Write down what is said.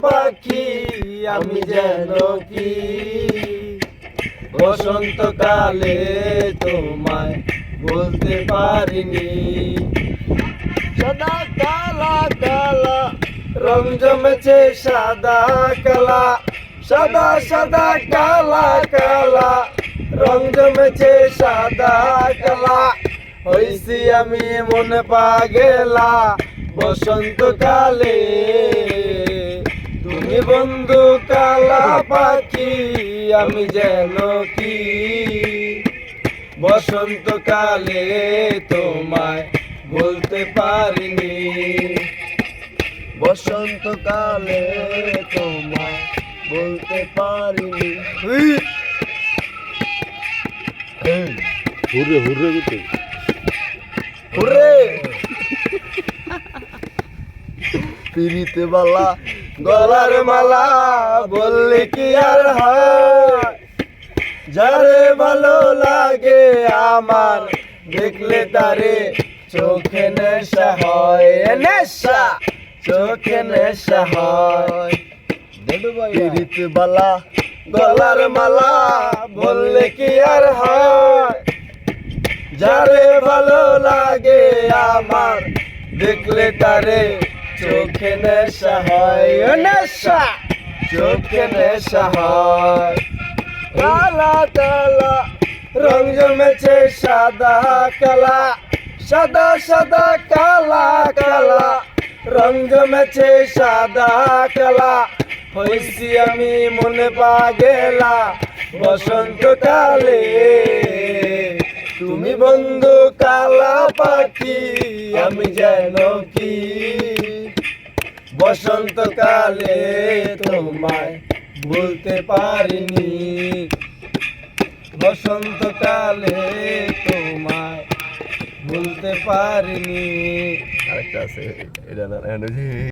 পাখি আমি যেন কি বসন্তকালে তোমায় বলতে পারিনি। সাদা কালা কালা রং জমেছে সাদা কালা, সাদা সাদা কালা কালা রং জমেছে সাদা কালা। হইছি আমি মনে পাগেলা বসন্তকালে, তুমি বন্ধু কালা পাখি আমি যেন কি বসন্তকালে তোমায় বলতে পারিনি। বসন্তকালে তোমায় বলতে পারিনি। হুররে হুররে দিতে হুররে পিরিতে বালা গলার মালা বললে কি আর হয়, যারে ভালো লাগে আমার দেখলে তারে চোখে নেশা হয়, নেশা চোখে নেশা হয়। পিরিতে বালা গলার মালা বললে কি আর হয়, যারে ভালো লাগে আমার দেখলে তারে চোখে নেশা হয়, নেশা চোখে নেশা হয়। কালা কালা রং জমেছে সাদা কালা, সাদা সাদা কালা কালা রং জমেছে সাদা কালা। হইছি আমি মনে পাগেলা বসন্তকালে, তুমি বন্ধু কালা পাখি আমি যেন কি বসন্তকালে তোমায় ভুলতে পারিনি। বসন্তকালে তোমায় ভুলতে পারিনি। আরেকটা আছে এটা না।